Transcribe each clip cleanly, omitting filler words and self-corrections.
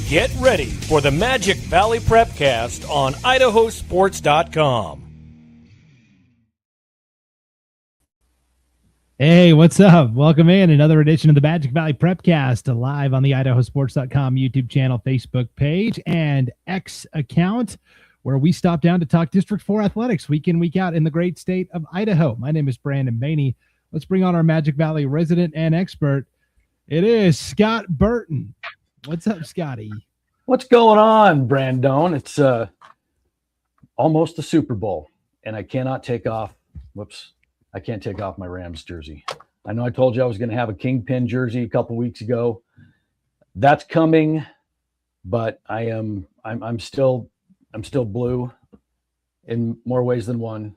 Get ready for the Magic Valley Prepcast on IdahoSports.com. Hey, what's up? Welcome in another edition of the Magic Valley Prepcast, live on the IdahoSports.com YouTube channel, Facebook page, and X account, where we stop down to talk District 4 athletics week in, week out in the great state of Idaho. My name is Brandon Baney. Let's bring on our Magic Valley resident and expert. It is Scott Burton. What's up, Scotty? What's going on, Brandon? It's almost the Super Bowl, and I cannot take off. I can't take off my Rams jersey. I know I told you I was going to have a Kingpin jersey a couple weeks ago. That's coming, but I'm still blue in more ways than one,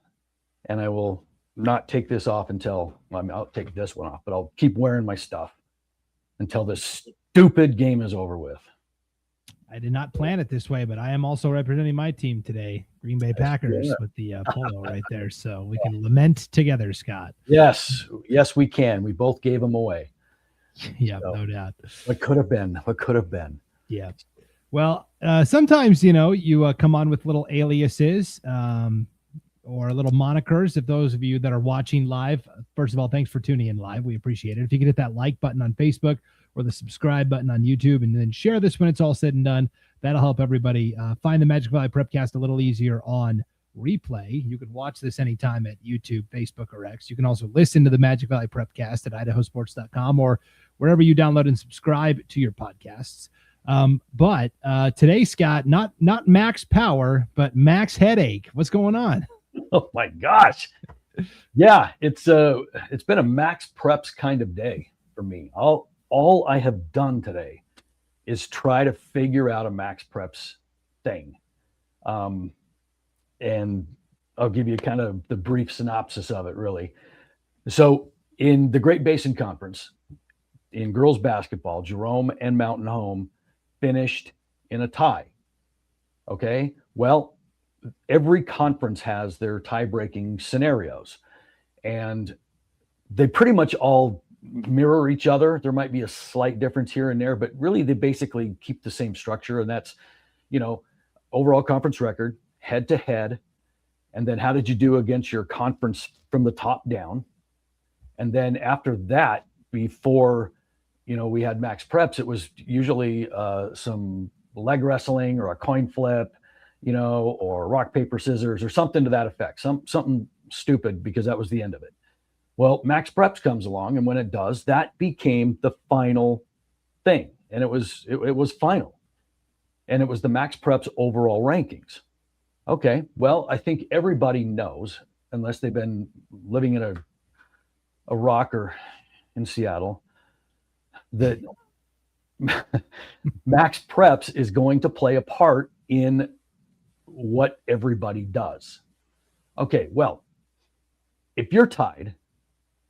and I will not take this off I'll take this one off, but I'll keep wearing my stuff until this stupid game is over with. I did not plan it this way, but I am also representing my team today, Green Bay Packers, with the polo right there. So we can lament together, Scott. Yes, we can. We both gave them away. Yeah, so, no doubt. What could have been? Yeah. Well, sometimes, you come on with little aliases or little monikers. If those of you that are watching live, first of all, thanks for tuning in live. We appreciate it. If you could hit that like button on Facebook or the subscribe button on YouTube, and then share this when it's all said and done, that'll help everybody find the Magic Valley Prepcast a little easier on replay. You can watch this anytime at YouTube, Facebook, or X. You can also listen to the Magic Valley Prepcast at IdahoSports.com or wherever you download and subscribe to your podcasts. But today, Scott, not max power, but max headache. What's going on? Oh my gosh. Yeah, it's been a max preps kind of day for me. All I have done today is try to figure out a max preps thing. And I'll give you kind of the brief synopsis of it, really. So in the Great Basin Conference, in girls basketball, Jerome and Mountain Home finished in a tie. Okay, well, every conference has their tie-breaking scenarios, and they pretty much all mirror each other. There might be a slight difference here and there, but really they basically keep the same structure, and that's, overall conference record, head to head, and then how did you do against your conference from the top down? And then after that, before we had max preps, it was usually some leg wrestling or a coin flip, or rock, paper, scissors, or something to that effect, something stupid, because that was the end of it. Well, max preps comes along, and when it does, that became the final thing. And it was final. And it was the max preps overall rankings. Okay, well, I think everybody knows, unless they've been living in a rocker in Seattle, that max preps is going to play a part in what everybody does. Okay, well, if you're tied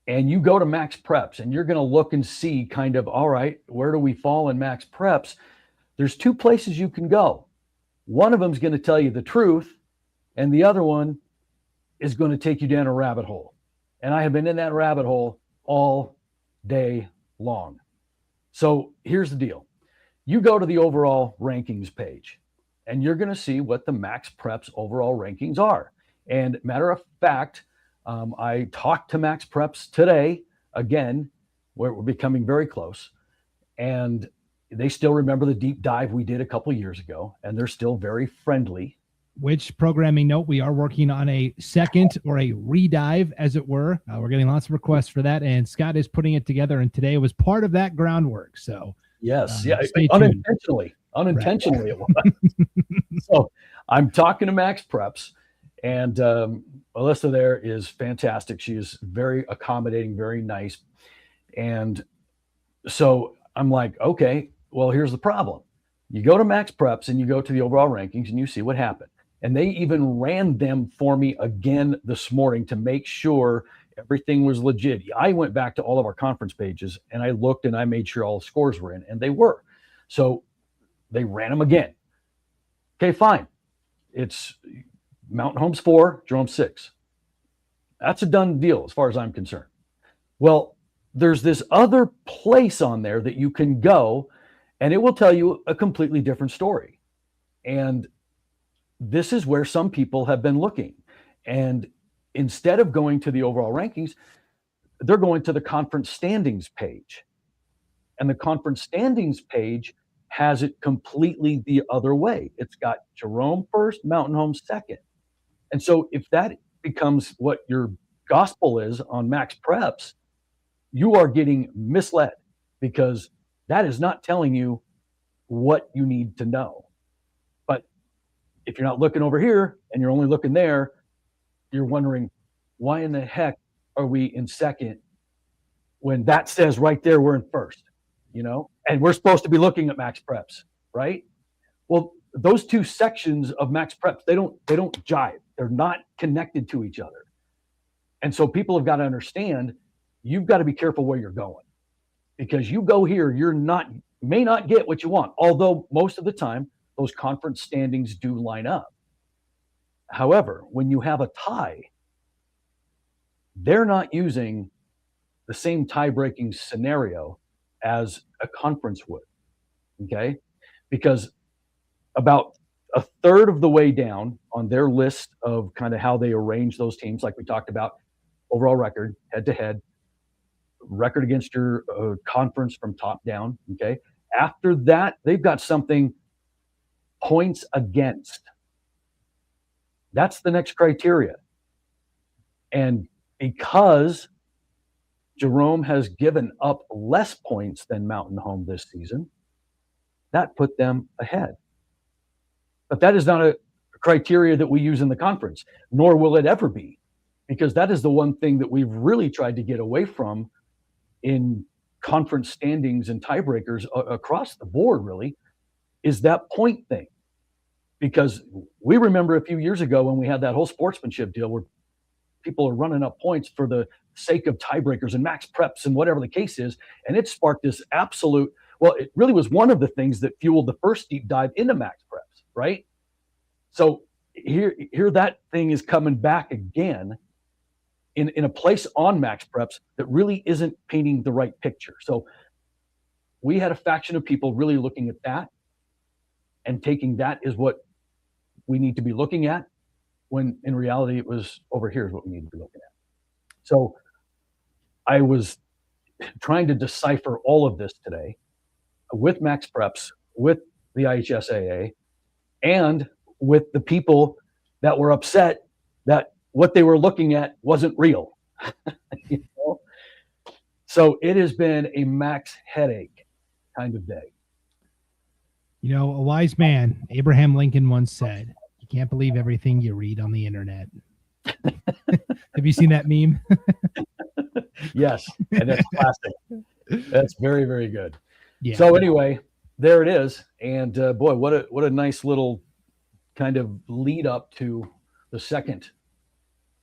and you go to max preps and you're going to look and see kind of, all right, where do we fall in max preps? There's two places you can go. One of them is going to tell you the truth, and the other one is going to take you down a rabbit hole. And I have been in that rabbit hole all day long. So here's the deal. You go to the overall rankings page, and you're going to see what the max preps overall rankings are. And matter of fact, I talked to max preps today, again, where we're becoming very close, and they still remember the deep dive we did a couple of years ago, and they're still very friendly. Which, programming note, we are working on a second or a redive, as it were. We're getting lots of requests for that, and Scott is putting it together, and today was part of that groundwork. So yes, unintentionally right. It was. So I'm talking to max preps, and Alyssa there is fantastic. She is very accommodating, very nice. And so I'm like, okay, well, here's the problem. You go to max preps and you go to the overall rankings and you see what happened. And they even ran them for me again this morning to make sure everything was legit. I went back to all of our conference pages and I looked and I made sure all the scores were in, and they were. So they ran them again. Okay, fine. It's Mountain Home's 4, Jerome 6. That's a done deal as far as I'm concerned. Well, there's this other place on there that you can go And it will tell you a completely different story. And this is where some people have been looking. And instead of going to the overall rankings, they're going to the conference standings page. And the conference standings page has it completely the other way. It's got Jerome first, Mountain Home second. And so if that becomes what your gospel is on Max Preps, you are getting misled, because that is not telling you what you need to know. But if you're not looking over here and you're only looking there, you're wondering, why in the heck are we in second when that says right there we're in first, and we're supposed to be looking at Max Preps, right? Well, those two sections of Max Preps, they don't jive. They're not connected to each other. And so people have got to understand, you've got to be careful where you're going, because you go here, may not get what you want. Although most of the time those conference standings do line up. However, when you have a tie, they're not using the same tie-breaking scenario as a conference would, okay? Because about a third of the way down on their list of kind of how they arrange those teams, like we talked about, overall record, head-to-head, record against your conference from top down, okay? After that, they've got something, points against. That's the next criteria. And because Jerome has given up less points than Mountain Home this season, that put them ahead. But that is not a criteria that we use in the conference, nor will it ever be, because that is the one thing that we've really tried to get away from in conference standings and tiebreakers across the board, really, is that point thing. Because we remember a few years ago when we had that whole sportsmanship deal where people are running up points for the sake of tiebreakers and Max Preps and whatever the case is. And it sparked this absolute, well, it really was one of the things that fueled the first deep dive into Max Preps, right? So here that thing is coming back again in a place on Max Preps that really isn't painting the right picture. So we had a faction of people really looking at that and taking that is what we need to be looking at, when in reality it was over here is what we need to be looking at. So I was trying to decipher all of this today with Max Preps, with the IHSAA, and with the people that were upset that what they were looking at wasn't real. So it has been a Max headache kind of day. A wise man, Abraham Lincoln, once said, "You can't believe everything you read on the internet." Have you seen that meme? Yes, and that's classic. That's very, very good. Yeah. So anyway, there it is. And boy, what a nice little kind of lead up to the second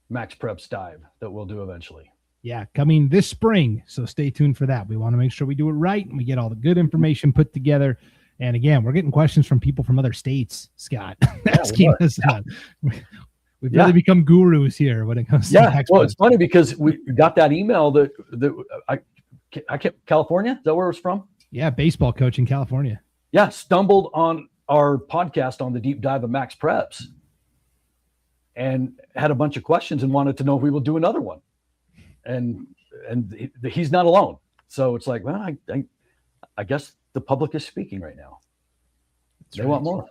Max Preps dive that we'll do eventually. Yeah, coming this spring. So stay tuned for that. We want to make sure we do it right and we get all the good information put together. And again, we're getting questions from people from other states, Scott, asking us. We've really become gurus here when it comes to Max Well, Preps. it's funny because we got that email that I kept California. Is that where it was from? Yeah, baseball coach in California. Yeah, stumbled on our podcast on the deep dive of Max Preps and had a bunch of questions and wanted to know if we will do another one. And he's not alone. So it's like, well, I guess the public is speaking right now. They want more.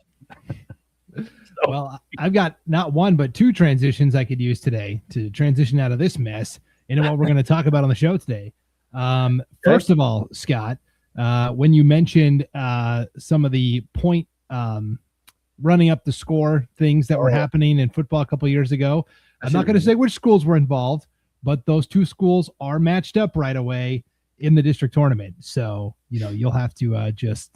Well, I've got not one, but two transitions I could use today to transition out of this mess into what we're going to talk about on the show today. First of all, Scott, when you mentioned some of the point running up the score things that were happening in football a couple of years ago, I'm not going to say which schools were involved, but those two schools are matched up right away in the district tournament. So, you'll have to just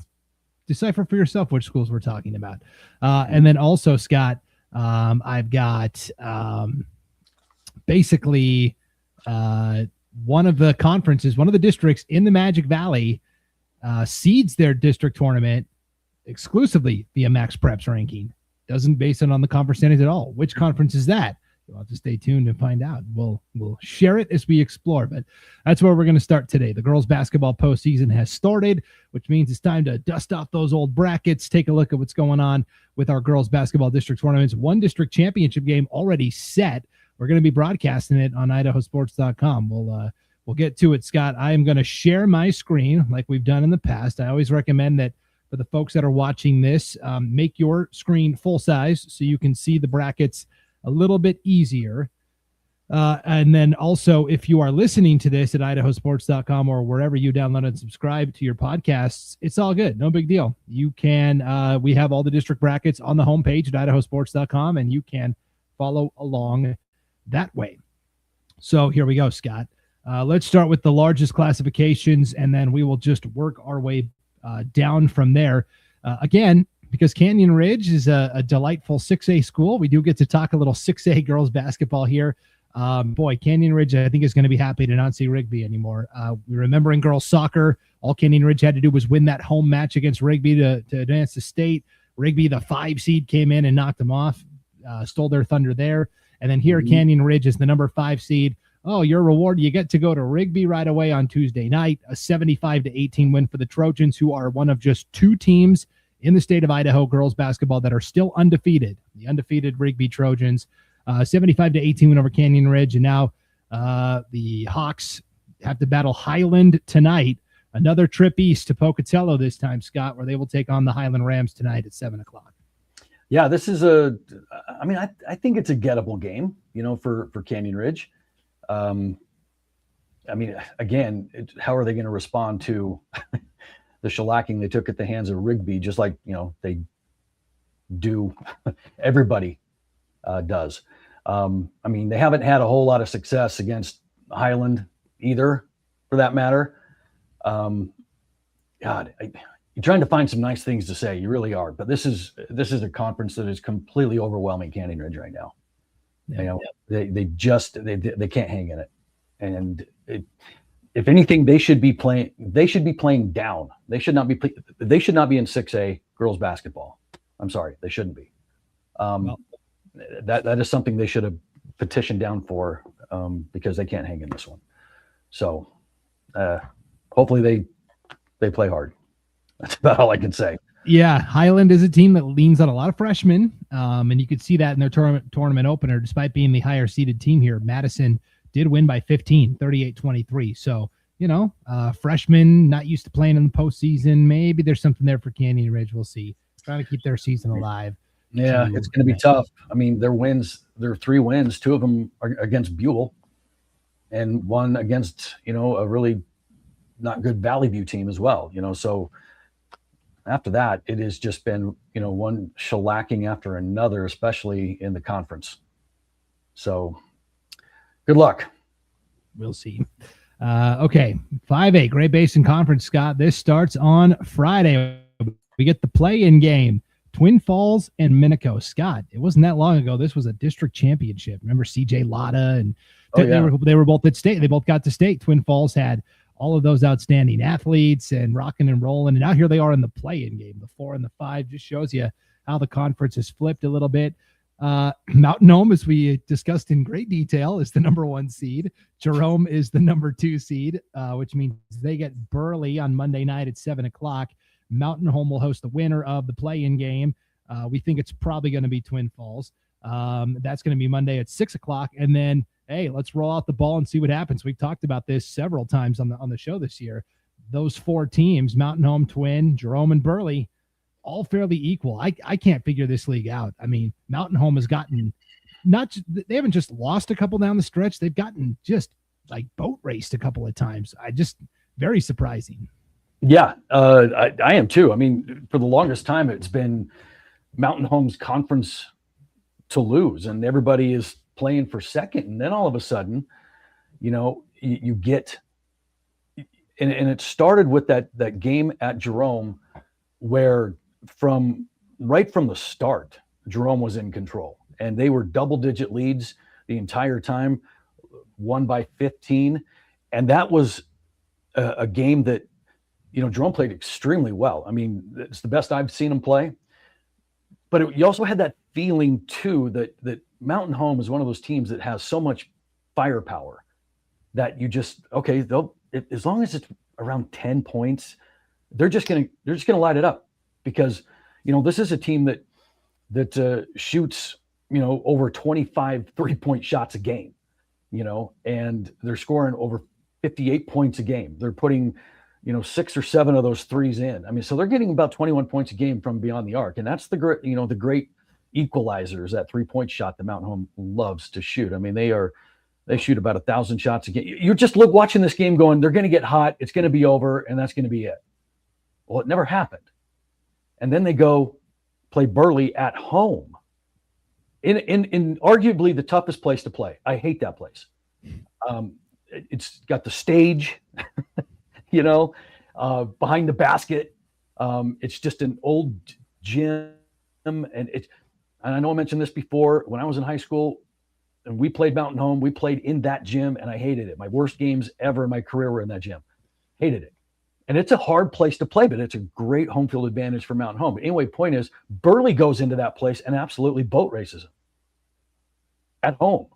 decipher for yourself which schools we're talking about. And then also, Scott, I've got basically one of the conferences, one of the districts in the Magic Valley seeds their district tournament exclusively via Max Preps ranking. Doesn't base it on the conference standings at all. Which conference is that? You'll have to stay tuned and find out. We'll share it as we explore, but that's where we're going to start today. The girls basketball postseason has started, which means it's time to dust off those old brackets, take a look at what's going on with our girls basketball district tournaments. One district championship game already set. We're going to be broadcasting it on IdahoSports.com. We'll get to it, Scott. I am going to share my screen like we've done in the past. I always recommend that for the folks that are watching this, make your screen full size so you can see the brackets a little bit easier. And then also, if you are listening to this at IdahoSports.com or wherever you download and subscribe to your podcasts, it's all good. No big deal. You can, we have all the district brackets on the homepage at IdahoSports.com, and you can follow along that way. So here we go, Scott. Let's start with the largest classifications, and then we will just work our way down from there. Again, because Canyon Ridge is a delightful 6A school, we do get to talk a little 6A girls basketball here. Boy, Canyon Ridge, I think, is going to be happy to not see Rigby anymore. We remember in girls soccer, all Canyon Ridge had to do was win that home match against Rigby to advance to state. Rigby, the 5 seed, came in and knocked them off, stole their thunder there. And then here, Canyon Ridge is the number 5 seed. Oh, your reward, you get to go to Rigby right away on Tuesday night, a 75-18 win for the Trojans, who are one of just 2 teams in the state of Idaho girls basketball that are still undefeated. The undefeated Rigby Trojans, 75-18 win over Canyon Ridge. And now the Hawks have to battle Highland tonight. Another trip east to Pocatello this time, Scott, where they will take on the Highland Rams tonight at 7 o'clock. Yeah, this is I think it's a gettable game, for Canyon Ridge. Again, how are they going to respond to the shellacking they took at the hands of Rigby, just like, they do, everybody does. They haven't had a whole lot of success against Highland either, for that matter. You're trying to find some nice things to say. You really are. But this is a conference that is completely overwhelming Canyon Ridge right now. Yeah. They can't hang in it. And if anything, they should be playing down. They should not be in 6A girls basketball. I'm sorry, they shouldn't be. That is something they should have petitioned down for, because they can't hang in this one. So hopefully they play hard. That's about all I can say. Yeah, Highland is a team that leans on a lot of freshmen, and you could see that in their tournament opener. Despite being the higher seeded team here, Madison did win by 15, 38-23. So, freshmen not used to playing in the postseason. Maybe there's something there for Canyon Ridge. We'll see. Trying to keep their season alive. Yeah, it's going to be tough. Their 3 wins, 2 of them are against Buell, and 1 against, a really not good Valley View team as well. So after that, it has just been, one shellacking after another, especially in the conference. So good luck. We'll see. Okay, 5A, Great Basin Conference, Scott. This starts on Friday. We get the play-in game, Twin Falls and Minico. Scott, it wasn't that long ago. This was a district championship. Remember CJ Lotta and they were both at state. They both got to state. Twin Falls had all of those outstanding athletes and rocking and rolling. And now here they are in the play-in game, the 4 and the 5. Just shows you how the conference has flipped a little bit. Mountain Home, as we discussed in great detail, is the number 1 seed. Jerome is the number 2 seed, which means they get Burley on Monday night at 7 o'clock. Mountain Home will host the winner of the play-in game. We think it's probably going to be Twin Falls. That's going to be Monday at 6 o'clock. And then, hey, let's roll out the ball and see what happens. We've talked about this several times on the show this year. Those 4 teams, Mountain Home, Twin, Jerome, and Burley, all fairly equal. I can't figure this league out. Mountain Home has gotten they haven't just lost a couple down the stretch. They've gotten just like boat raced a couple of times. Very surprising. Yeah, I am too. For the longest time, it's been Mountain Home's conference to lose, and everybody is playing for second. And then all of a sudden, you get, and it started with that game at Jerome, where right from the start, Jerome was in control, and they were double-digit leads the entire time, won by 15, and that was a game that Jerome played extremely well. It's the best I've seen him play. But you also had that feeling too that Mountain Home is one of those teams that has so much firepower that you just, okay, as long as it's around 10 points, they're just gonna light it up, because this is a team that shoots over 25 3-point shots a game, and they're scoring over 58 points a game. They're putting 6 or 7 of those threes in. I mean, so they're getting about 21 points a game from beyond the arc, and that's the great equalizers, that 3-point shot that Mountain Home loves to shoot. I mean, they shoot about 1,000 shots a game. You're just watching this game going, they're going to get hot, it's going to be over, and that's going to be it. Well, it never happened. And then they go play Burley at home in arguably the toughest place to play. I hate that place. It's got the stage, behind the basket. It's just an old gym, and I know I mentioned this before. When I was in high school and we played Mountain Home, we played in that gym, and I hated it. My worst games ever in my career were in that gym. Hated it. And it's a hard place to play, but it's a great home field advantage for Mountain Home. But anyway, point is, Burley goes into that place and absolutely boat races them at home.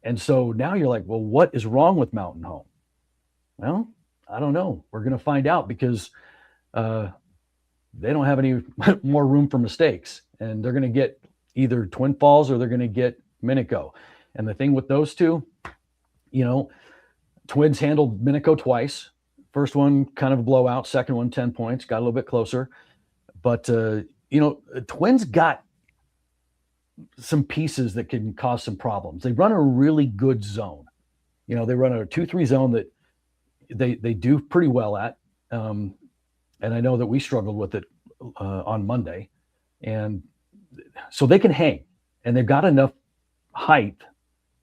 And so now you're like, well, what is wrong with Mountain Home? Well, I don't know. We're going to find out, because they don't have any more room for mistakes. And they're going to get either Twin Falls or they're going to get Minico. And the thing with those two, Twins handled Minico twice. First one, kind of a blowout. Second one, 10 points. Got a little bit closer. But, Twins got some pieces that can cause some problems. They run a really good zone. They run a 2-3 zone that they do pretty well at. And I know that we struggled with it on Monday. And so they can hang. And they've got enough height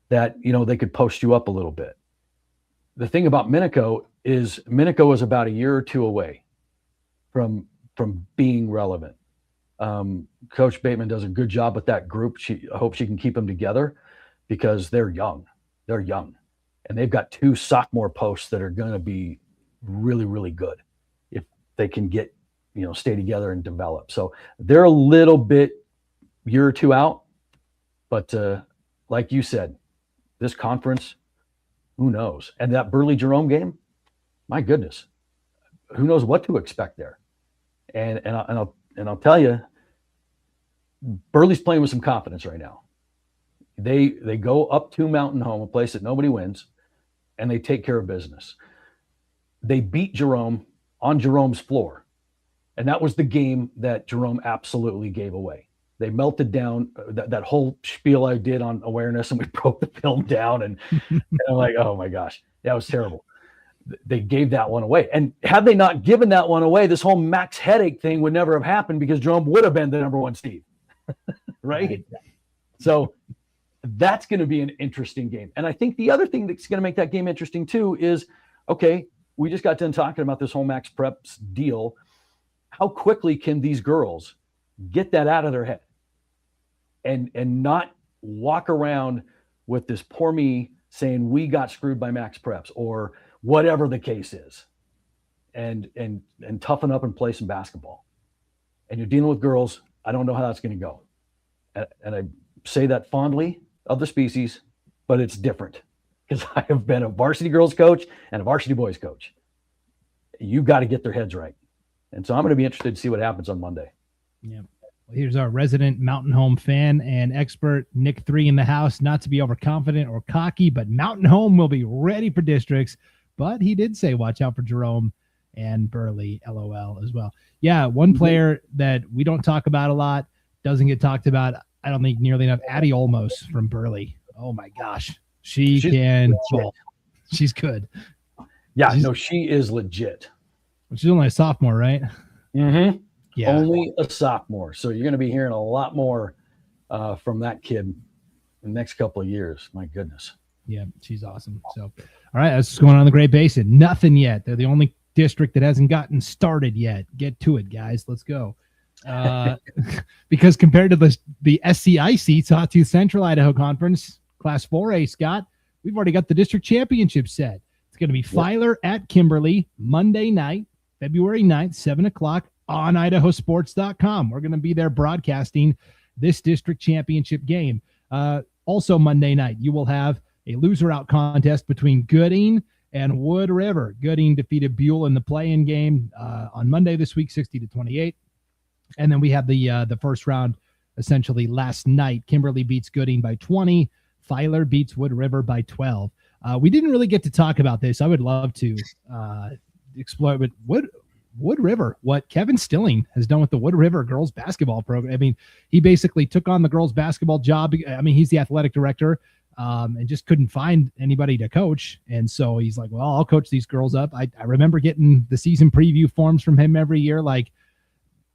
that, they could post you up a little bit. The thing about Minico is about a year or two away from being relevant. Coach Bateman does a good job with that group. I hope she can keep them together, because they're young. They're young. And they've got 2 sophomore posts that are going to be really, really good if they can get, stay together and develop. So they're a little bit year or two out. But like you said, this conference, who knows? And that Burley Jerome game, my goodness, who knows what to expect there? And I'll tell you, Burley's playing with some confidence right now. They go up to Mountain Home, a place that nobody wins, and they take care of business. They beat Jerome on Jerome's floor, and that was the game that Jerome absolutely gave away. They melted down that whole spiel I did on awareness, and we broke the film down, and I'm like, oh my gosh, that was terrible. They gave that one away. And had they not given that one away, this whole Max Headache thing would never have happened, because Jerome would have been the number 1 seed. Right? So that's going to be an interesting game. And I think the other thing that's going to make that game interesting too is, okay, we just got done talking about this whole Max Preps deal. How quickly can these girls get that out of their head and not walk around with this poor me saying we got screwed by Max Preps or whatever the case is, and toughen up and play some basketball. And you're dealing with girls. I don't know how that's going to go. And I say that fondly of the species, but it's different, because I have been a varsity girls coach and a varsity boys coach. You got to get their heads right. And so I'm going to be interested to see what happens on Monday. Yeah. Well, here's our resident Mountain Home fan and expert, Nick 3 in the house. Not to be overconfident or cocky, but Mountain Home will be ready for districts. But he did say, watch out for Jerome and Burley, LOL, as well. Yeah, one player that we don't talk about a lot, doesn't get talked about, I don't think nearly enough, Addie Olmos from Burley. Oh, my gosh. She's can ball. She's good. Yeah, no, she is legit. She's only a sophomore, right? Mm-hmm. Yeah. Only a sophomore. So you're going to be hearing a lot more from that kid in the next couple of years. My goodness. Yeah, she's awesome. So, all right, that's what's going on in the Great Basin. Nothing yet. They're the only district that hasn't gotten started yet. Get to it, guys. Let's go. Because compared to the SCI seats, Sawtooth Central Idaho Conference, Class 4A, Scott, we've already got the district championship set. It's going to be Filer at Kimberly Monday night, February 9th, 7 o'clock on IdahoSports.com. We're going to be there broadcasting this district championship game. Also Monday night, you will have a loser out contest between Gooding and Wood River. Gooding defeated Buell in the play-in game on Monday this week, 60-28. And then we have the first round essentially last night. Kimberly beats Gooding by 20. Filer beats Wood River by 12. We didn't really get to talk about this. I would love to explore, but Wood River, what Kevin Stilling has done with the Wood River girls basketball program. I mean, he basically took on the girls basketball job. I mean, he's the athletic director and just couldn't find anybody to coach. And so he's like, well, I'll coach these girls up. I remember getting the season preview forms from him every year. Like,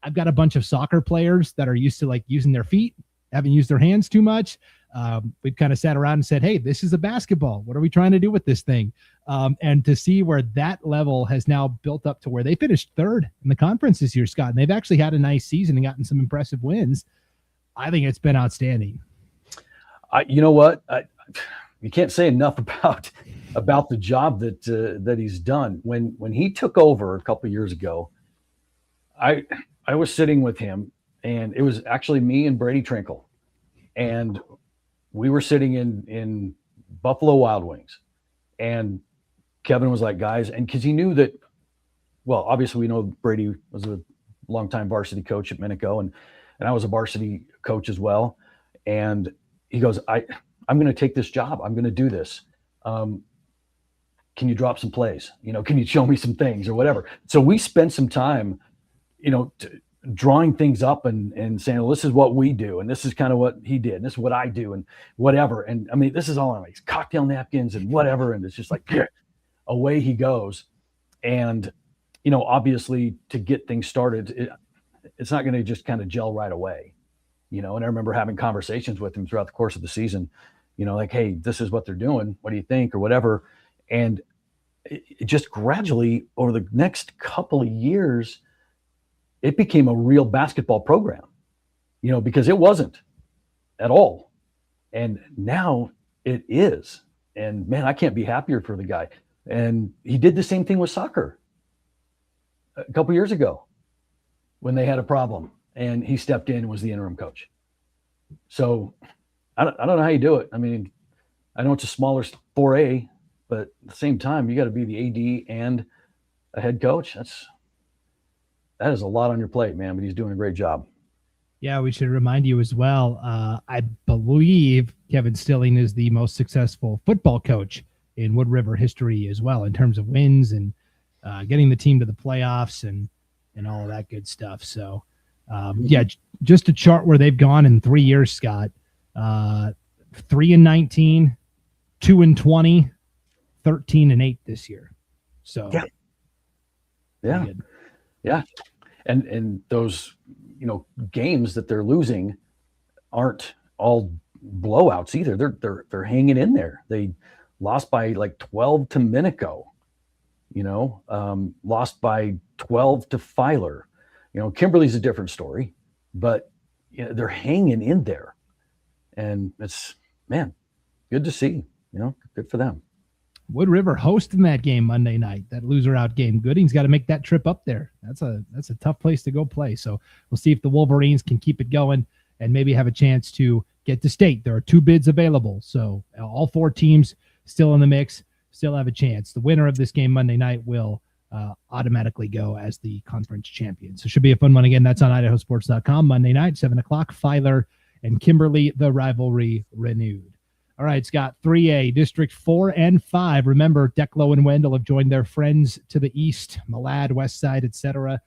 I've got a bunch of soccer players that are used to like using their feet, haven't used their hands too much. We've kind of sat around and said, hey, this is a basketball. What are we trying to do with this thing? And to see where that level has now built up to where they finished third in the conference this year, Scott, and they've actually had a nice season and gotten some impressive wins. I think it's been outstanding. You know what? You can't say enough about the job that he's done. When he took over a couple of years ago, I was sitting with him, and it was actually me and Brady Trinkle, and we were sitting in Buffalo Wild Wings, and Kevin was like, guys, and because he knew that, well, obviously we know Brady was a longtime varsity coach at Minico, and I was a varsity coach as well. And he goes, I'm going to take this job. I'm going to do this. Can you drop some plays? Can you show me some things or whatever? So we spent some time, drawing things up and saying, well, this is what we do. And this is kind of what he did. And this is what I do and whatever. And I mean, this is all on like cocktail napkins and whatever. And it's just like, away he goes. And, obviously to get things started, it's not going to just kind of gel right away, and I remember having conversations with him throughout the course of the season, like, hey, this is what they're doing. What do you think or whatever? And it just gradually over the next couple of years, it became a real basketball program, because it wasn't at all. And now it is. And man, I can't be happier for the guy. And he did the same thing with soccer a couple years ago when they had a problem, and he stepped in and was the interim coach. So I don't know how you do it. I mean, I know it's a smaller 4A, but at the same time, you got to be the AD and a head coach. That is a lot on your plate, man, but he's doing a great job. Yeah, we should remind you as well. I believe Kevin Stilling is the most successful football coach in Wood River history as well, in terms of wins and getting the team to the playoffs and all of that good stuff. So, just a chart where they've gone in 3 years, Scott. 3-19, 2-20, 13-8 this year. So, yeah. And those, games that they're losing aren't all blowouts either. They're hanging in there. They lost by like 12 to Minico, lost by 12 to Filer. Kimberly's a different story, but they're hanging in there. And it's, man, good to see, good for them. Wood River hosting that game Monday night, that loser out game. Gooding's got to make that trip up there. That's a tough place to go play. So we'll see if the Wolverines can keep it going and maybe have a chance to get to state. There are 2 bids available. So all 4 teams still in the mix, still have a chance. The winner of this game Monday night will automatically go as the conference champion. So it should be a fun one. Again, that's on IdahoSports.com Monday night, 7:00, Filer and Kimberly, the rivalry renewed. All right, Scott, 3A, District 4 and 5. Remember, Declo and Wendell have joined their friends to the east, Malad, West Side, etc.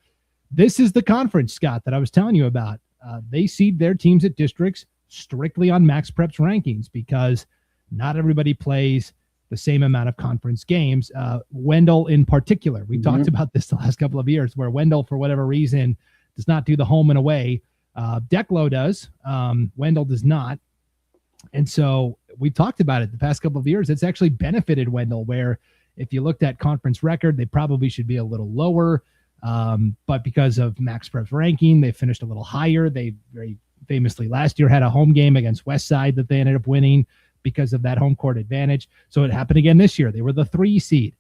This is the conference, Scott, that I was telling you about. They seed their teams at districts strictly on Max Prep's rankings because not everybody plays the same amount of conference games. Wendell in particular, we talked about this the last couple of years, where Wendell, for whatever reason, does not do the home and away. Declo does. Wendell does not. And so we talked about it the past couple of years. It's actually benefited Wendell, where if you looked at conference record, they probably should be a little lower. But because of Max Prep's ranking, they finished a little higher. They very famously last year had a home game against West Side that they ended up winning because of that home court advantage. So it happened again this year. They were the 3 seed.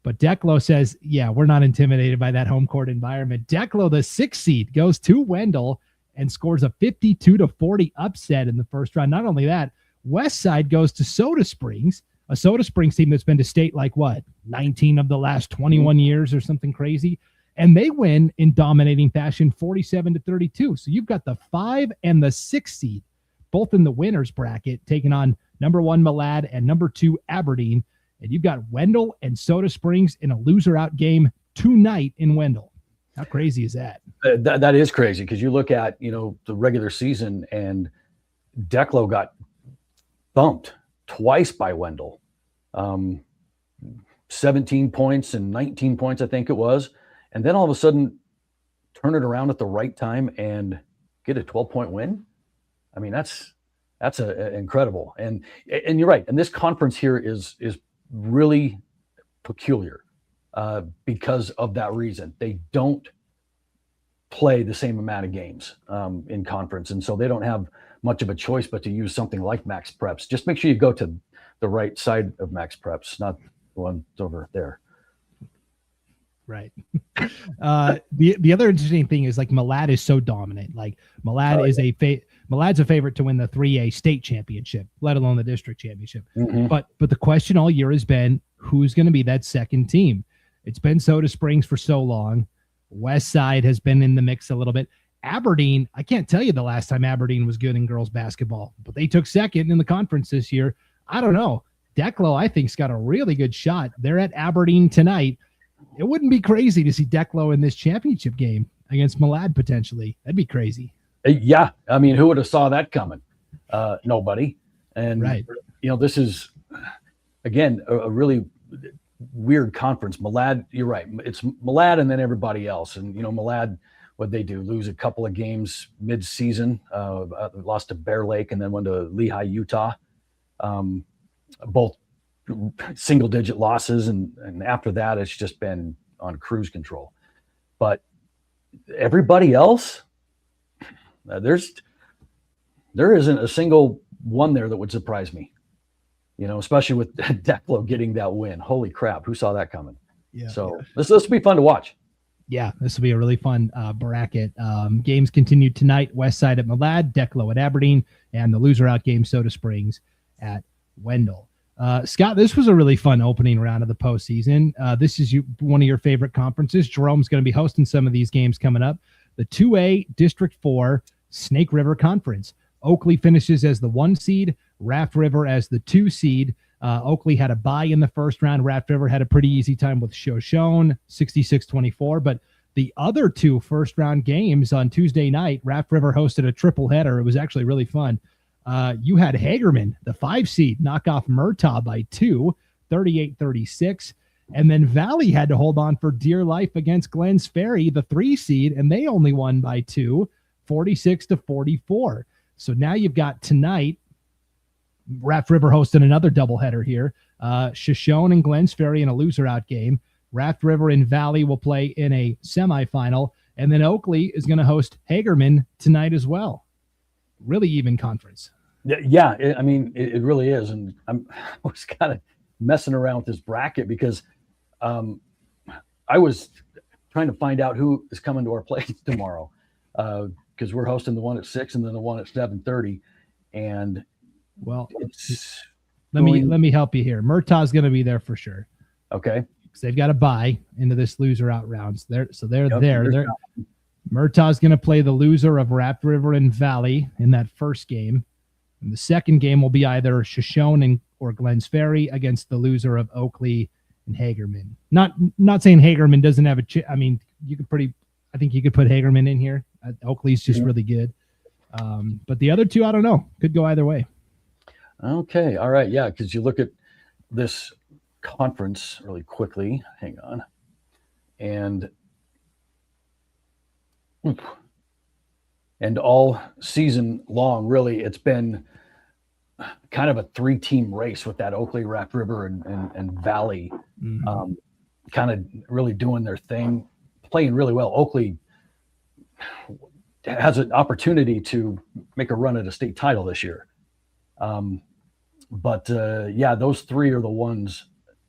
But Declo says, yeah, we're not intimidated by that home court environment. Declo, the 6 seed, goes to Wendell and scores a 52-40 upset in the first round. Not only that, West Side goes to Soda Springs, a Soda Springs team that's been to state like 19 of the last 21 years or something crazy. And they win in dominating fashion, 47-32. So you've got the 5 and the 6 seed, both in the winners bracket, taking on number 1 Malad and number 2 Aberdeen. And you've got Wendell and Soda Springs in a loser out game tonight in Wendell. How crazy is that? That is crazy, because you look at, the regular season, and Declo got thumped twice by Wendell. 17 points and 19 points, I think it was. And then all of a sudden turn it around at the right time and get a 12-point win. I mean, that's incredible. And you're right. And this conference here is really peculiar because of that reason. They don't play the same amount of games in conference. And so they don't have much of a choice but to use something like Max Preps. Just make sure you go to the right side of Max Preps, not the one over there. Right. The other interesting thing is, like, Malad is so dominant. Like, Malad is Malad's a favorite to win the 3A state championship, let alone the district championship. Mm-hmm. But the question all year has been, who's going to be that second team? It's been Soda Springs for so long. West Side has been in the mix a little bit. Aberdeen, I can't tell you the last time Aberdeen was good in girls basketball, but they took second in the conference this year. I don't know. Declo, I think, has got a really good shot. They're at Aberdeen tonight. It wouldn't be crazy to see Declo in this championship game against Malad potentially. That'd be crazy. Yeah. I mean, who would have saw that coming? Nobody. And, right. This is, again, a really weird conference. Malad, you're right. It's Malad and then everybody else. And, Malad, what'd they do? Lose a couple of games mid-season, lost to Bear Lake and then went to Lehigh, Utah. Both single-digit losses, and after that, it's just been on cruise control. But everybody else, there isn't a single one there that would surprise me. Especially with Declo getting that win. Holy crap! Who saw that coming? Yeah. So this will be fun to watch. Yeah, this will be a really fun bracket. Games continue tonight. West Side at Malad, Declo at Aberdeen, and the loser out game, Soda Springs at Wendell. Scott, this was a really fun opening round of the postseason. This is one of your favorite conferences. Jerome's going to be hosting some of these games coming up. The 2A District 4 Snake River Conference. Oakley finishes as the 1 seed, Raft River as the 2 seed. Oakley had a bye in the first round. Raft River had a pretty easy time with Shoshone, 66-24. But the other 2 first-round games on Tuesday night, Raft River hosted a triple header. It was actually really fun. You had Hagerman, the 5 seed, knock off Murtaugh by 2, 38-36. And then Valley had to hold on for dear life against Glens Ferry, the 3 seed, and they only won by 2, 46-44. So now you've got tonight, Raft River hosting another doubleheader here. Shoshone and Glens Ferry in a loser-out game. Raft River and Valley will play in a semifinal. And then Oakley is going to host Hagerman tonight as well. Really even conference. Yeah, it really is. And I was kind of messing around with this bracket because I was trying to find out who is coming to our place tomorrow because we're hosting the one at 6 and then the one at 7:30. And let me help you here. Murtaugh's going to be there for sure. Okay. Because they've got to bye into this loser out rounds. They're there. Murtaugh's going to play the loser of Raft River and Valley in that first game. And the second game will be either Shoshone or Glens Ferry against the loser of Oakley and Hagerman. Not saying Hagerman doesn't have I think you could put Hagerman in here. Oakley's just really good. But the other 2, I don't know. Could go either way. Okay. All right. Yeah. Because you look at this conference really quickly. Hang on. And all season long, really, it's been kind of a 3-team race with that Oakley, Raft River, and Valley kind of really doing their thing, playing really well. Oakley has an opportunity to make a run at a state title this year. But those 3 are the ones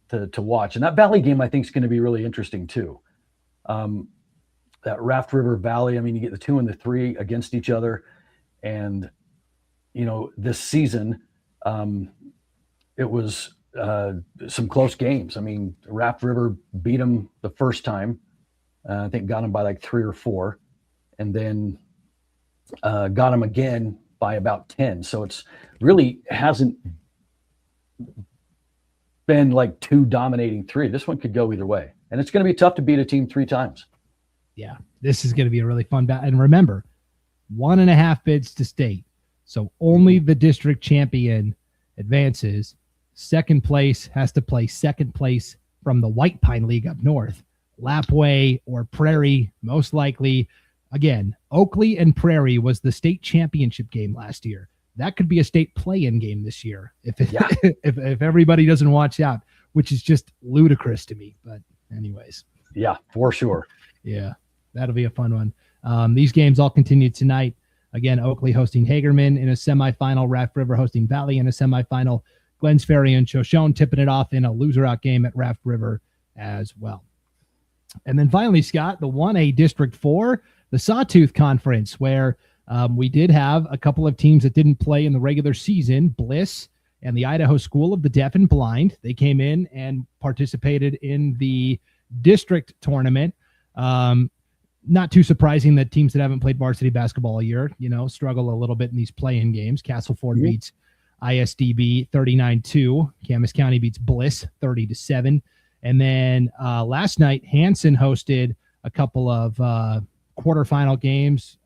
to watch. And that Valley game, I think, is going to be really interesting too. That Raft River Valley, you get the 2 and the 3 against each other. And, this season, it was some close games. I mean, Raft River beat them the first time. I think got them by like 3 or 4, and then got them again by about 10. So it's really hasn't been like 2 dominating 3. This one could go either way, and it's going to be tough to beat a team 3 times. Yeah, this is going to be a really fun battle. And remember, 1.5 bids to state. So only the district champion advances. Second place has to play second place from the White Pine League up north. Lapway or Prairie, most likely. Again, Oakley and Prairie was the state championship game last year. That could be a state play-in game this year if everybody doesn't watch out, which is just ludicrous to me. But anyways. Yeah, for sure. Yeah, that'll be a fun one. These games all continue tonight. Again, Oakley hosting Hagerman in a semifinal, Raft River hosting Valley in a semifinal, Glens Ferry and Shoshone tipping it off in a loser-out game at Raft River as well. And then finally, Scott, the 1A District 4, the Sawtooth Conference, where we did have a couple of teams that didn't play in the regular season, Bliss and the Idaho School of the Deaf and Blind. They came in and participated in the district tournament. Not too surprising that teams that haven't played varsity basketball all year, struggle a little bit in these play-in games. Castleford beats ISDB 39-2. Camas County beats Bliss 30-7. And then last night, Hanson hosted a couple of quarterfinal games.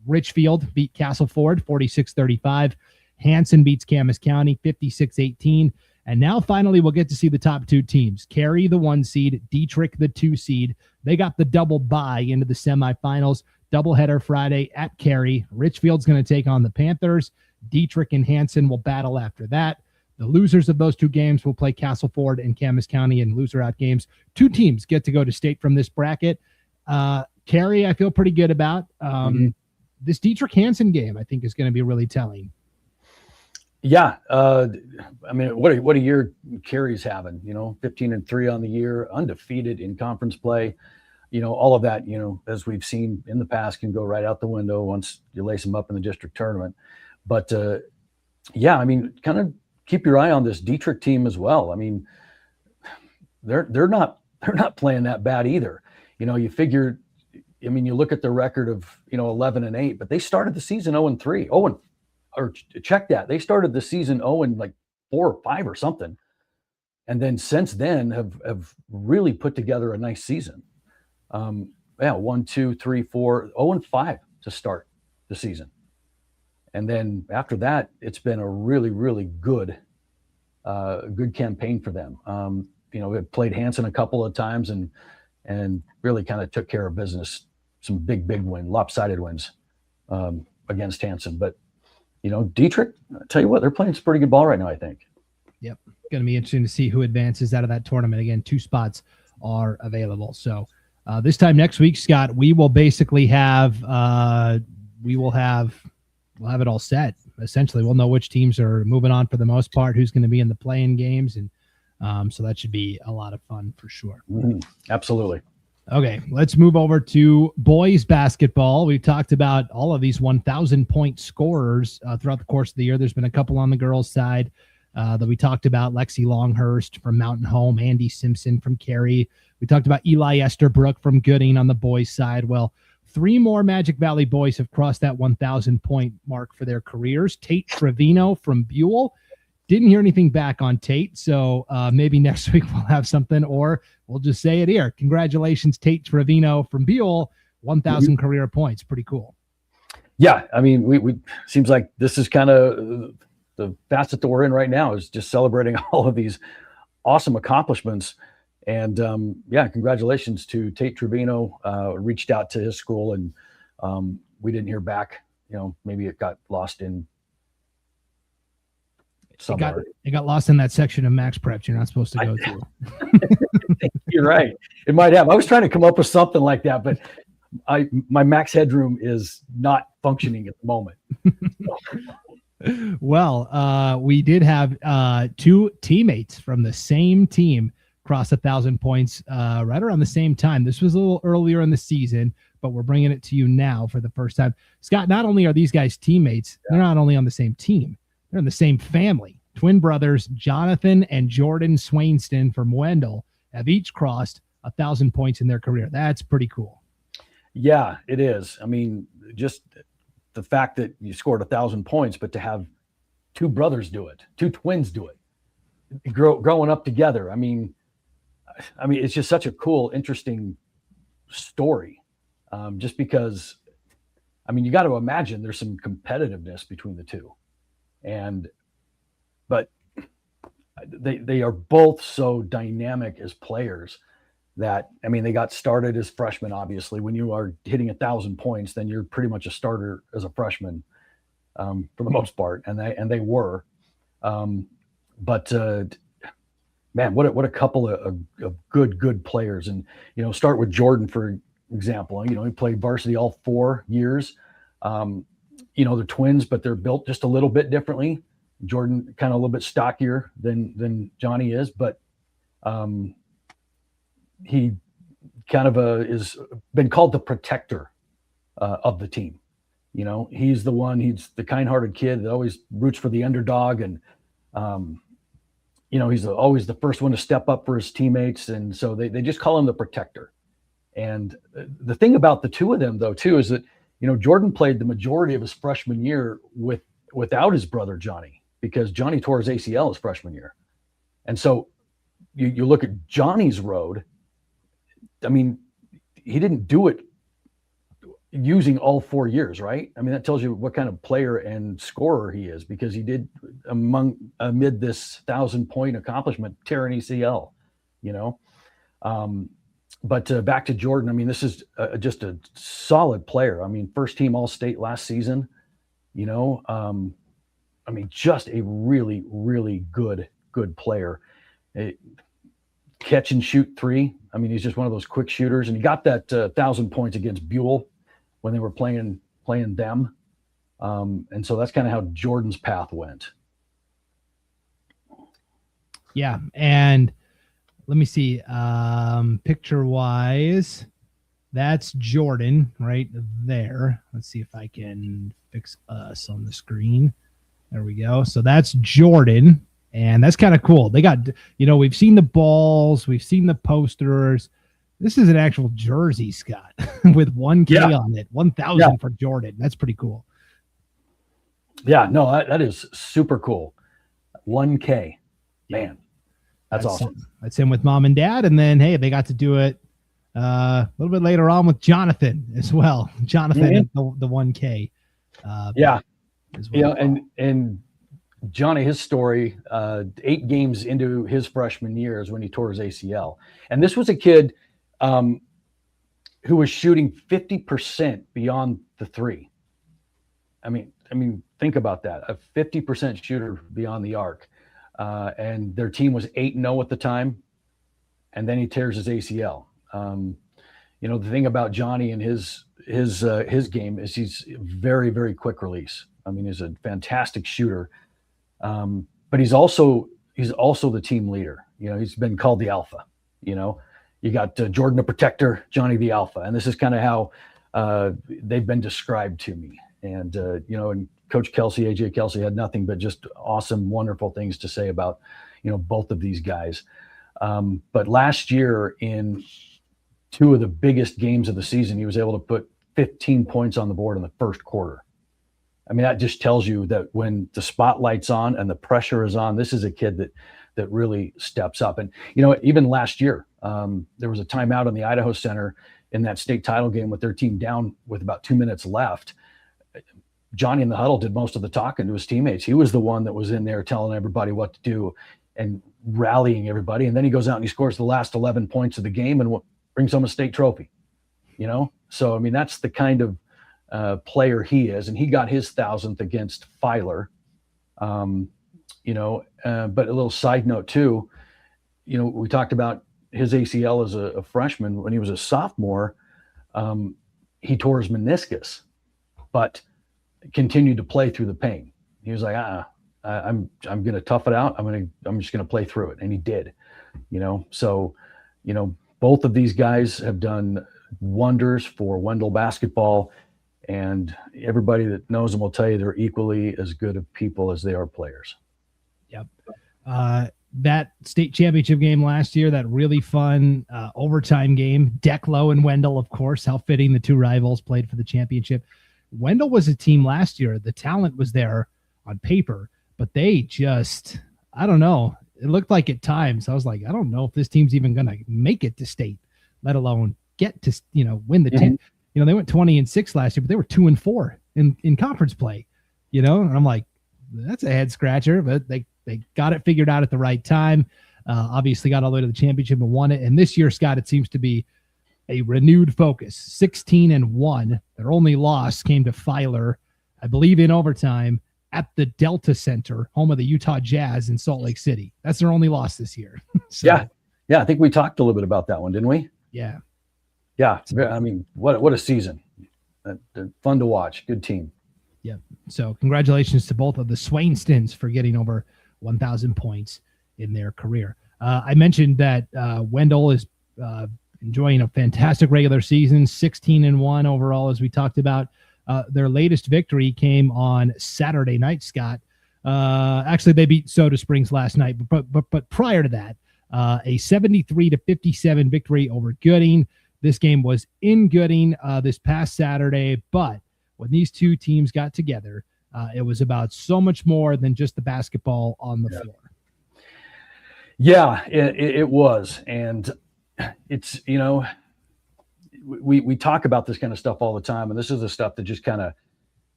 Richfield beat Castleford 46-35. Hanson beats Camas County 56-18. And now finally we'll get to see the top 2 teams. Cary, the 1 seed, Dietrich, the 2 seed. They got the double bye into the semifinals. Doubleheader Friday at Cary. Richfield's going to take on the Panthers. Dietrich and Hanson will battle after that. The losers of those 2 games will play Castleford and Camas County in loser-out games. 2 teams get to go to state from this bracket. Cary, I feel pretty good about. This Dietrich-Hanson game, I think, is going to be really telling. Yeah. I mean, what a year Cary's having, 15-3 on the year, undefeated in conference play. All of that, as we've seen in the past, can go right out the window once you lace them up in the district tournament. But yeah, I mean, kind of keep your eye on this Dietrich team as well. I mean, they're not playing that bad either. You figure, I mean, you look at the record of 11-8, but they started the season 0-3. Or check that. They started the season 0-4 or 5 or something. And then since then have really put together a nice season. 1, 2, 3, 4, 0-5 to start the season. And then after that, it's been a really, really good campaign for them. It played Hanson a couple of times and really kind of took care of business. Some big wins, lopsided wins against Hanson. But Dietrich, I tell you what, they're playing some pretty good ball right now, I think. Yep. Going to be interesting to see who advances out of that tournament. Again, 2 spots are available. So this time next week, Scott, we will basically have we'll have it all set. Essentially, we'll know which teams are moving on for the most part, who's going to be in the play-in games. And so that should be a lot of fun for sure. Absolutely. Okay, let's move over to boys basketball. We've talked about all of these 1,000-point scorers throughout the course of the year. There's been a couple on the girls' side that we talked about. Lexi Longhurst from Mountain Home, Andy Simpson from Cary. We talked about Eli Esterbrook from Gooding on the boys' side. Well, 3 more Magic Valley boys have crossed that 1,000-point mark for their careers. Tate Trevino from Buell. Didn't hear anything back on Tate, so maybe next week we'll have something, or we'll just say it here. Congratulations, Tate Trevino from Buell, 1,000 career points. Pretty cool. Yeah, I mean, we seems like this is kind of the facet that we're in right now, is just celebrating all of these awesome accomplishments. And yeah, congratulations to Tate Trevino. Reached out to his school, and we didn't hear back. Maybe it got lost in somewhere. It got lost in that section of Max Preps you're not supposed to go to. You're right. It might have. I was trying to come up with something like that, but my max headroom is not functioning at the moment. Well, we did have 2 teammates from the same team cross 1,000 points right around the same time. This was a little earlier in the season, but we're bringing it to you now for the first time. Scott, not only are these guys teammates, they're not only on the same team, they're in the same family. Twin brothers Jonathan and Jordan Swainston from Wendell have each crossed 1,000 points in their career. That's pretty cool. Yeah, it is. I mean, just the fact that you scored 1,000 points, but to have two brothers do it, two twins do it, growing up together. I mean, it's just such a cool, interesting story. Just because, you got to imagine there's some competitiveness between the two, but they are both so dynamic as players that, they got started as freshmen. Obviously, when you are hitting 1,000 points, then you're pretty much a starter as a freshman, for the most part. And they were, but man, what a couple of good players. And, start with Jordan, for example. He played varsity all 4 years. They're twins, but they're built just a little bit differently. Jordan kind of a little bit stockier than Johnny is, but he kind of is been called the protector of the team. He's the kind-hearted kid that always roots for the underdog, and he's always the first one to step up for his teammates, and so they just call him the protector. And the thing about the two of them, though, too, is that Jordan played the majority of his freshman year without his brother Johnny, because Johnny tore his ACL his freshman year. And so you look at Johnny's road. He didn't do it using all 4 years, right? That tells you what kind of player and scorer he is, because he did amid this 1,000-point accomplishment tear an ACL, But back to Jordan, this is just a solid player. First team All-State last season, just a really, really good player. Catch and shoot three. He's just one of those quick shooters, and he got that 1,000 points against Buell when they were playing them. And so that's kind of how Jordan's path went. Yeah. And let me see, picture wise, that's Jordan right there. Let's see if I can fix us on the screen. There we go. So that's Jordan, and that's kind of cool. They got, we've seen the balls, we've seen the posters. This is an actual jersey, Scott, with 1K on it, 1,000 for Jordan. That's pretty cool. Yeah, no, that is super cool. 1K, man. That's awesome. That's him with mom and dad. And then, hey, they got to do it a little bit later on with Jonathan as well. Jonathan, the 1K. As well. And Johnny, his story, 8 games into his freshman year is when he tore his ACL. And this was a kid who was shooting 50% beyond the three. Think about that. A 50% shooter beyond the arc. And their team was 8-0 at the time, and then he tears his ACL. The thing about Johnny and his game is he's very, very quick release. He's a fantastic shooter, but he's also the team leader. He's been called the alpha. You got Jordan the protector, Johnny the alpha, and this is kind of how they've been described to me. And and Coach Kelsey, AJ Kelsey, had nothing but just awesome, wonderful things to say about, both of these guys. But last year, in 2 of the biggest games of the season, he was able to put 15 points on the board in the first quarter. That just tells you that when the spotlight's on and the pressure is on, this is a kid that really steps up. And, even last year, there was a timeout in the Idaho Center in that state title game with their team down with about 2 minutes left. Johnny in the huddle did most of the talking to his teammates. He was the one that was in there telling everybody what to do and rallying everybody. And then he goes out and he scores the last 11 points of the game and brings home a state trophy, So, that's the kind of player he is. And he got his 1,000th against Filer, but a little side note too, we talked about his ACL as a freshman. When he was a sophomore, he tore his meniscus, but continued to play through the pain. He was like, I'm going to tough it out. I'm just going to play through it. And he did, so, both of these guys have done wonders for Wendell basketball. And everybody that knows them will tell you they're equally as good of people as they are players. Yep. That state championship game last year, that really fun overtime game, Declo and Wendell, of course, how fitting the two rivals played for the championship. Wendell was a team last year. The talent was there on paper, but they just, I don't know. It looked like at times, I was like, I don't know if this team's even going to make it to state, let alone get to, win the 10. They went 20-6 last year, but they were 2-4 in conference play, and I'm like, that's a head scratcher, but they got it figured out at the right time. Obviously got all the way to the championship and won it. And this year, Scott, it seems to be a renewed focus. 16-1. Their only loss came to Filer, I believe, in overtime at the Delta Center, home of the Utah Jazz in Salt Lake City. That's their only loss this year. So, yeah. I think we talked a little bit about that one, didn't we? Yeah. Yeah. I mean, what a season. Fun to watch. Good team. Yeah. So congratulations to both of the Swainstons for getting over 1,000 points in their career. I mentioned that Wendell is enjoying a fantastic regular season, 16-1 overall, as we talked about. Their latest victory came on Saturday night, Scott. Actually, they beat Soda Springs last night, but prior to that, a 73-57 victory over Gooding. This game was in Gooding this past Saturday, but when these two teams got together, it was about so much more than just the basketball on the floor. Yeah, it was. And it's, we talk about this kind of stuff all the time, and this is the stuff that just kind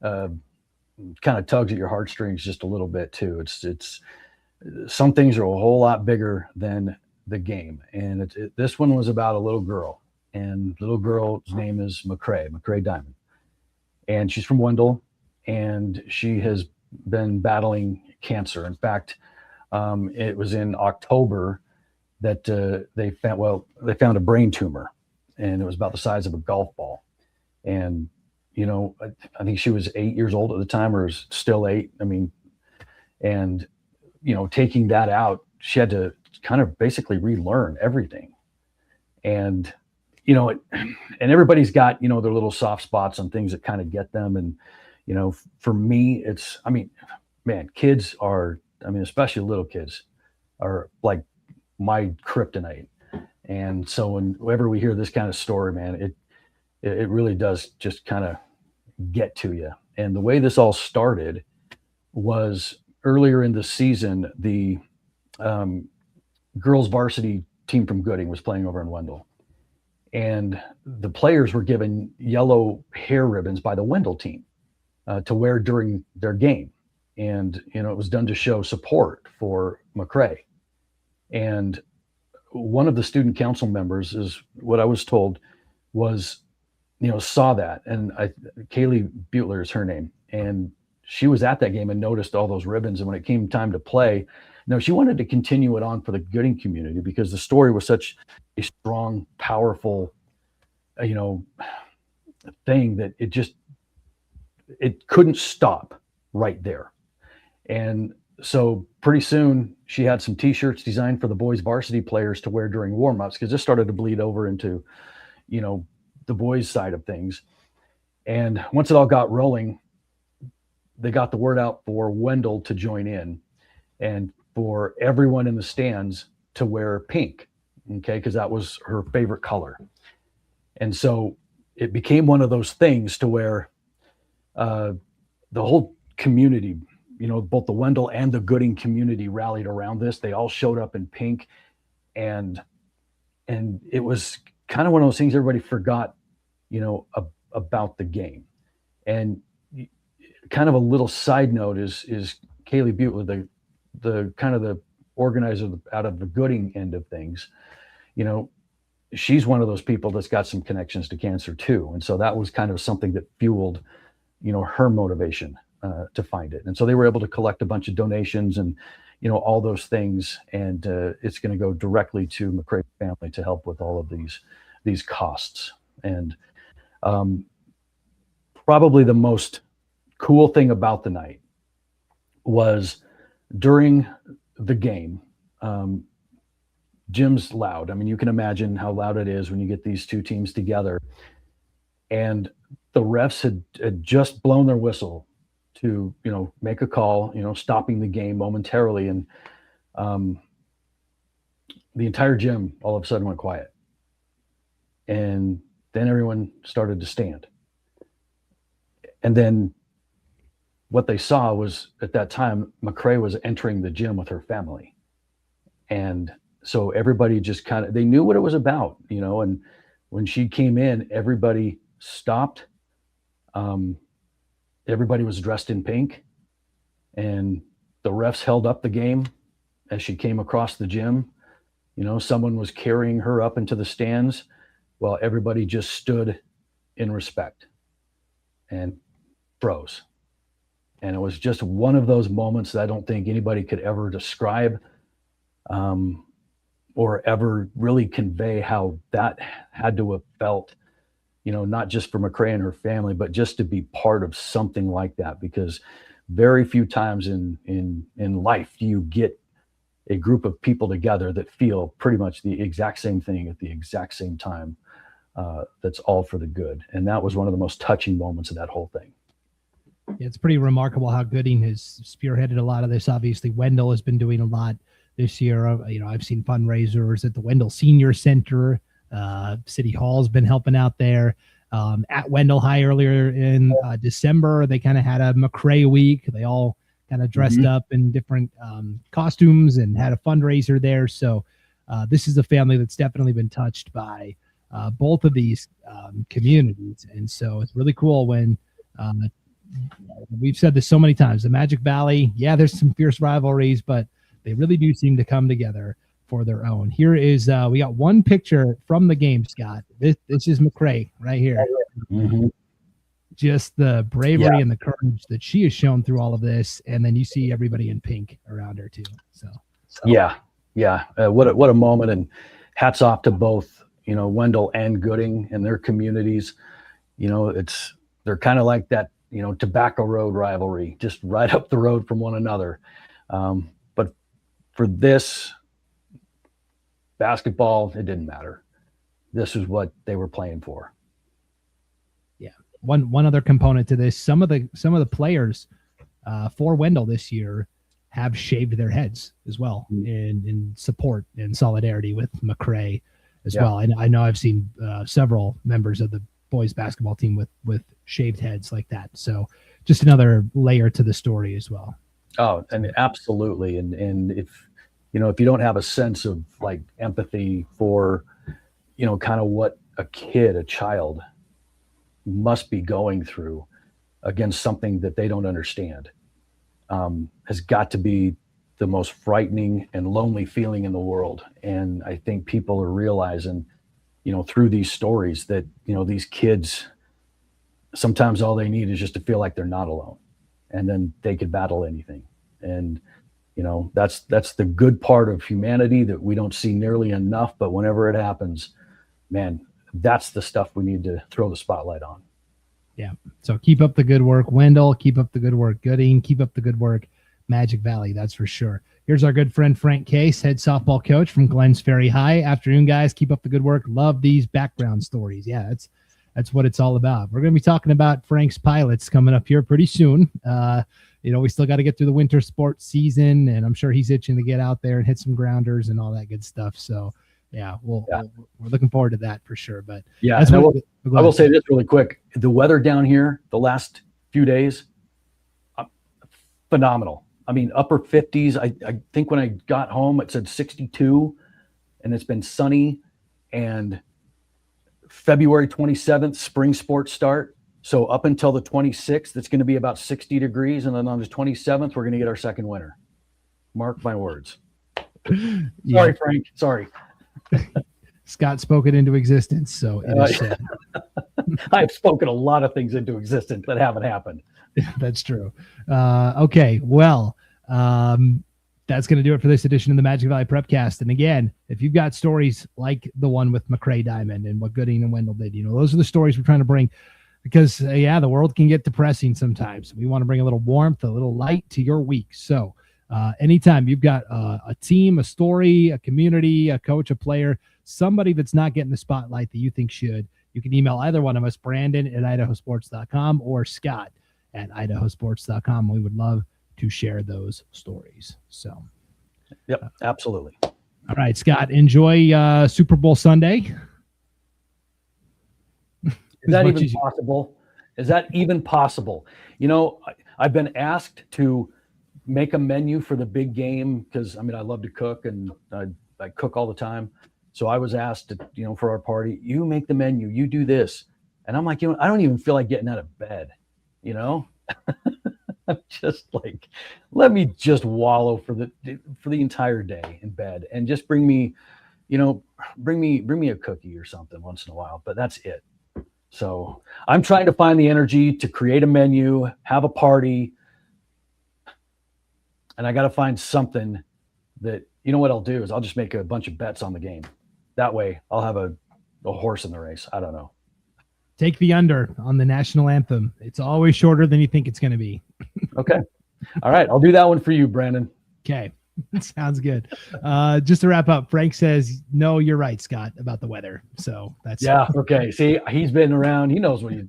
of tugs at your heartstrings just a little bit too. It's some things are a whole lot bigger than the game. And this one was about a little girl, and little girl's name is McCrae Diamond. And she's from Wendell, and she has been battling cancer. In fact, it was in October that they found a brain tumor, and it was about the size of a golf ball. And, I think she was 8 years old at the time, or is still 8. I mean, and, taking that out, she had to kind of basically relearn everything. And, and everybody's got, their little soft spots on things that kind of get them. And, for me, kids are, especially little kids are like my kryptonite. And so whenever we hear this kind of story, man, it really does just kind of get to you. And the way this all started was earlier in the season, the girls varsity team from Gooding was playing over in Wendell. And the players were given yellow hair ribbons by the Wendell team to wear during their game. And, it was done to show support for McCrae. And one of the student council members, is what I was told, was, saw that. And Kaylee Butler is her name. And she was at that game and noticed all those ribbons. And when it came time to play, she wanted to continue it on for the Gooding community, because the story was such a strong, powerful, thing that it couldn't stop right there. And so pretty soon she had some t-shirts designed for the boys varsity players to wear during warm-ups, because this started to bleed over into, the boys side of things. And once it all got rolling, they got the word out for Wendell to join in, and for everyone in the stands to wear pink. Okay. Because that was her favorite color. And so it became one of those things to where the whole community, both the Wendell and the Gooding community rallied around this. They all showed up in pink, and it was kind of one of those things everybody forgot, about the game. And kind of a little side note is Kaylee Butler, the kind of the organizer out of the Gooding end of things. She's one of those people that's got some connections to cancer too. And so that was kind of something that fueled, her motivation to find it. And so they were able to collect a bunch of donations and, all those things. And it's going to go directly to McCrae family to help with all of these costs. And probably the most cool thing about the night was during the game, Jim's loud. I mean, you can imagine how loud it is when you get these two teams together. And the refs had just blown their whistle to, make a call, stopping the game momentarily. And the entire gym all of a sudden went quiet. And then everyone started to stand. And then what they saw was, at that time, McCray was entering the gym with her family. And so everybody just they knew what it was about, and when she came in, everybody stopped. Everybody was dressed in pink, and the refs held up the game as she came across the gym. Someone was carrying her up into the stands while everybody just stood in respect and froze. And it was just one of those moments that I don't think anybody could ever describe or ever really convey how that had to have felt, not just for McCray and her family, but just to be part of something like that. Because very few times in life do you get a group of people together that feel pretty much the exact same thing at the exact same time. That's all for the good. And that was one of the most touching moments of that whole thing. It's pretty remarkable how Gooding has spearheaded a lot of this. Obviously, Wendell has been doing a lot this year. I've seen fundraisers at the Wendell Senior Center. City Hall's been helping out there. At Wendell High earlier in December, they kind of had a McCray week. They all kind of dressed up in different costumes and had a fundraiser there. So this is a family that's definitely been touched by both of these communities. And so it's really cool when we've said this so many times, the Magic Valley, there's some fierce rivalries, but they really do seem to come together for their own. Here is, we got one picture from the game, Scott. This is McCray right here. Mm-hmm. Just the bravery and the courage that she has shown through all of this. And then you see everybody in pink around her too. So. What a moment, and hats off to both, Wendell and Gooding and their communities. They're kind of like that, Tobacco Road rivalry, just right up the road from one another. But for this basketball, it didn't matter. This is what they were playing for. Yeah. One other component to this, some of the players for Wendell this year have shaved their heads as well in support and solidarity with McCray as well. And I know I've seen several members of the boys basketball team with shaved heads like that. So just another layer to the story as well. Oh, and absolutely. And if you don't have a sense of like empathy for, kind of what a child must be going through against something that they don't understand, has got to be the most frightening and lonely feeling in the world. And I think people are realizing, through these stories that, these kids, sometimes all they need is just to feel like they're not alone, and then they could battle anything. And, that's the good part of humanity that we don't see nearly enough, but whenever it happens, man, that's the stuff we need to throw the spotlight on. Yeah. So keep up the good work, Wendell. Keep up the good work, Gooding. Keep up the good work, Magic Valley. That's for sure. Here's our good friend Frank Case, head softball coach from Glens Ferry High. Afternoon, guys. Keep up the good work. Love these background stories. Yeah, that's what it's all about. We're going to be talking about Frank's Pilots coming up here pretty soon. We still got to get through the winter sports season, and I'm sure he's itching to get out there and hit some grounders and all that good stuff. So, we're looking forward to that for sure. But that's I will say this really quick. The weather down here the last few days, phenomenal. I mean, upper 50s. I think when I got home, it said 62, and it's been sunny. And February 27th, spring sports start. So up until the 26th, it's going to be about 60 degrees. And then on the 27th, we're going to get our second winter. Mark my words. Sorry, Frank. Sorry. Scott spoke it into existence. So it is said. I've spoken a lot of things into existence that haven't happened. That's true. Okay. Well, that's going to do it for this edition of the Magic Valley Prepcast. And again, if you've got stories like the one with McCray Diamond and what Gooding and Wendell did, those are the stories we're trying to bring, because the world can get depressing sometimes. We want to bring a little warmth, a little light to your week. So anytime you've got a team, a story, a community, a coach, a player, somebody that's not getting the spotlight that you think should, You can email either one of us, Brandon at IdahoSports.com or Scott at IdahoSports.com. We would love to share those stories. So, yep, absolutely. All right, Scott, enjoy Super Bowl Sunday. Is that even possible? Is that even possible? You know, I've been asked to make a menu for the big game because, I mean, I love to cook and I cook all the time. So I was asked to, you know, for our party, you make the menu, you do this. And I'm like, you know, I don't even feel like getting out of bed, you know? I'm just like, let me just wallow for the entire day in bed and just bring me, you know, bring me a cookie or something once in a while, but that's it. So I'm trying to find the energy to create a menu, have a party, and I got to find something that, you know what I'll do is I'll just make a bunch of bets on the game. That way I'll have a horse in the race. I don't know. Take the under on the national anthem. It's always shorter than you think it's going to be. Okay. All right. I'll do that one for you, Brandon. Okay. Sounds good. Just to wrap up, Frank says, no, you're right, Scott, about the weather. So that's. Yeah. Okay. See, he's been around. He knows what he's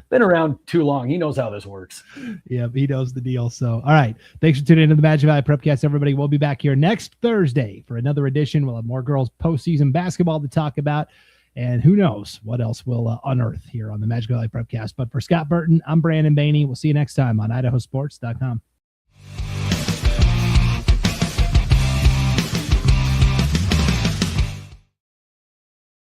been around too long. He knows how this works. Yeah, he knows the deal. So, all right. Thanks for tuning into the Magic Valley Prepcast, everybody. We'll be back here next Thursday for another edition. We'll have more girls postseason basketball to talk about. And who knows what else we'll unearth here on the Magic Valley Prepcast. But for Scott Burton, I'm Brandon Baney. We'll see you next time on IdahoSports.com.